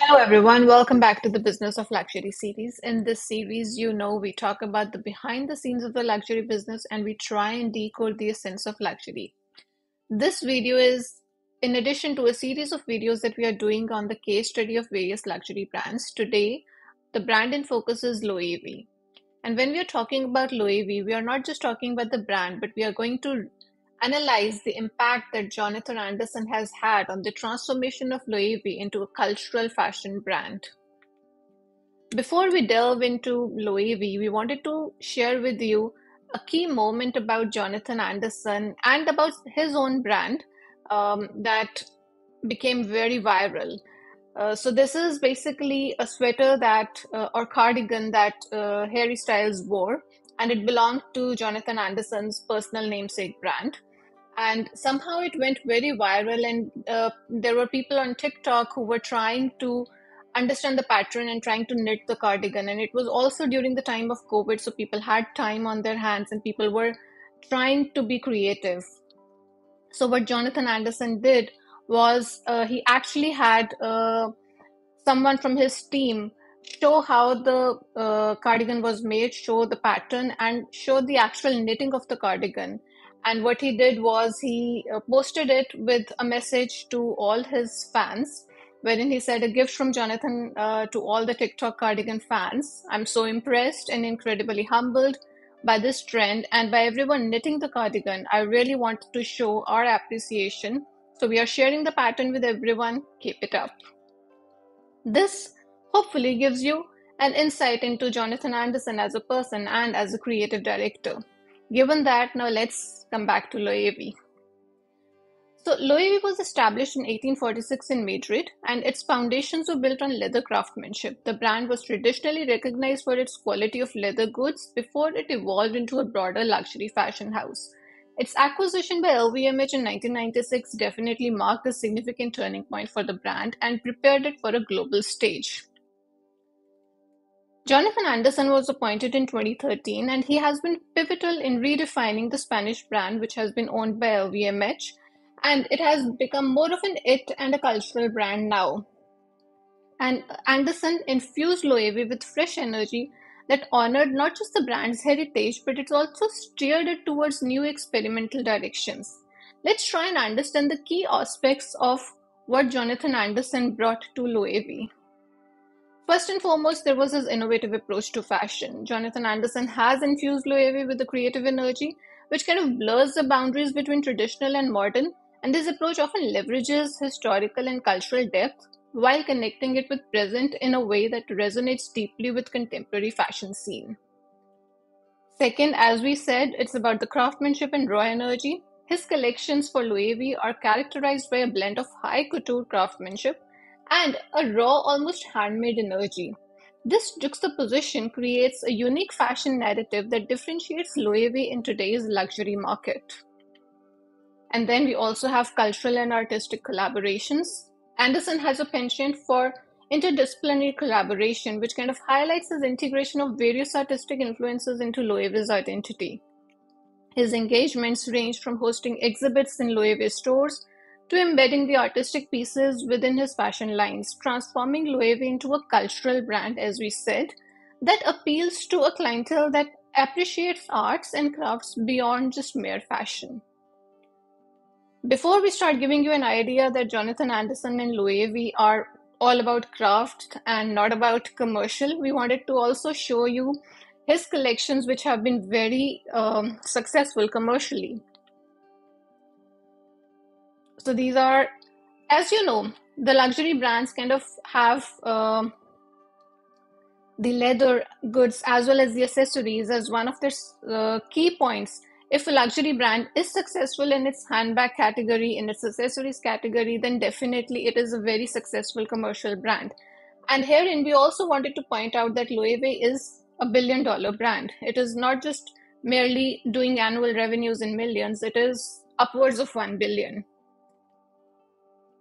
Hello, everyone. Welcome back to the Business of Luxury series. In this series, we talk about the behind the scenes of the luxury business and we try and decode the essence of luxury. This video is in addition to a series of videos that we are doing on the case study of various luxury brands. Today, the brand in focus is Loewe. And when we are talking about Loewe, we are not just talking about the brand, but we are going to analyze the impact that Jonathan Anderson has had on the transformation of Loewe into a cultural fashion brand. Before we delve into Loewe, we wanted to share with you a key moment about Jonathan Anderson and about his own brand that became very viral. So this is basically a sweater that or cardigan that Harry Styles wore, and it belonged to Jonathan Anderson's personal namesake brand. And somehow it went very viral, and there were people on TikTok who were trying to understand the pattern and trying to knit the cardigan. And it was also during the time of COVID, so people had time on their hands and people were trying to be creative. So what Jonathan Anderson did was he actually had someone from his team show how the cardigan was made, show the pattern, and show the actual knitting of the cardigan. And what he did was he posted it with a message to all his fans, wherein he said, "A gift from Jonathan to all the TikTok cardigan fans. I'm so impressed and incredibly humbled by this trend and by everyone knitting the cardigan. I really wanted to show our appreciation. So we are sharing the pattern with everyone. Keep it up." This hopefully gives you an insight into Jonathan Anderson as a person and as a creative director. Given that, now let's come back to Loewe. So Loewe was established in 1846 in Madrid, and its foundations were built on leather craftsmanship. The brand was traditionally recognized for its quality of leather goods before it evolved into a broader luxury fashion house. Its acquisition by LVMH in 1996 definitely marked a significant turning point for the brand and prepared it for a global stage. Jonathan Anderson was appointed in 2013, and he has been pivotal in redefining the Spanish brand, which has been owned by LVMH, and it has become more of an it and a cultural brand now. And Anderson infused Loewe with fresh energy that honored not just the brand's heritage, but it also steered it towards new experimental directions. Let's try and understand the key aspects of what Jonathan Anderson brought to Loewe. First and foremost, there was his innovative approach to fashion. Jonathan Anderson has infused Loewe with a creative energy, which kind of blurs the boundaries between traditional and modern, and this approach often leverages historical and cultural depth while connecting it with present in a way that resonates deeply with contemporary fashion scene. Second, as we said, it's about the craftsmanship and raw energy. His collections for Loewe are characterized by a blend of high couture craftsmanship and a raw, almost handmade energy. This juxtaposition creates a unique fashion narrative that differentiates Loewe in today's luxury market. And then we also have cultural and artistic collaborations. Anderson has a penchant for interdisciplinary collaboration, which kind of highlights his integration of various artistic influences into Loewe's identity. His engagements range from hosting exhibits in Loewe stores to embedding the artistic pieces within his fashion lines, transforming Loewe into a cultural brand, as we said, that appeals to a clientele that appreciates arts and crafts beyond just mere fashion. Before we start giving you an idea that Jonathan Anderson and Loewe are all about craft and not about commercial, we wanted to also show you his collections, which have been very successful commercially. So these are, as you know, the luxury brands kind of have the leather goods as well as the accessories as one of their key points. If a luxury brand is successful in its handbag category, in its accessories category, then definitely it is a very successful commercial brand. And herein, we also wanted to point out that Loewe is a billion-dollar brand. It is not just merely doing annual revenues in millions, it is upwards of 1 billion.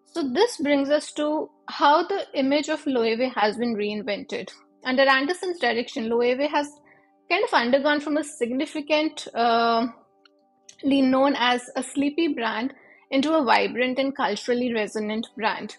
So this brings us to how the image of Loewe has been reinvented. Under Anderson's direction, Loewe has kind of undergone from a significantly known as a sleepy brand into a vibrant and culturally resonant brand.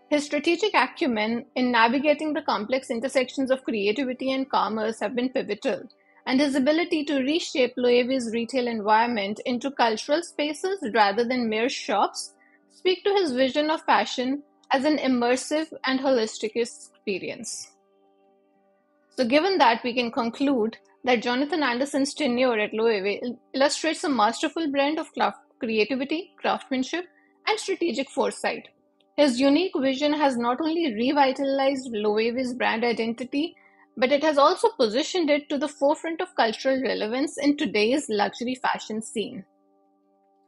His strategic acumen in navigating the complex intersections of creativity and commerce have been pivotal, and his ability to reshape Loewe's retail environment into cultural spaces rather than mere shops speak to his vision of fashion as an immersive and holistic experience. So, given that, we can conclude that Jonathan Anderson's tenure at Loewe illustrates a masterful blend of creativity, craftsmanship, and strategic foresight. His unique vision has not only revitalized Loewe's brand identity, but it has also positioned it to the forefront of cultural relevance in today's luxury fashion scene.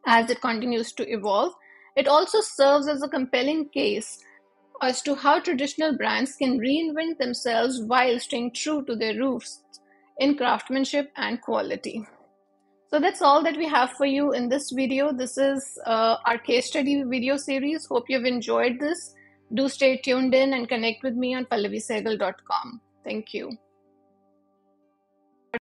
As it continues to evolve, it also serves as a compelling case as to how traditional brands can reinvent themselves while staying true to their roots in craftsmanship and quality. So that's all that we have for you in this video. This is our case study video series. Hope you've enjoyed this. Do stay tuned in and connect with me on pallavisehgal.com. Thank you.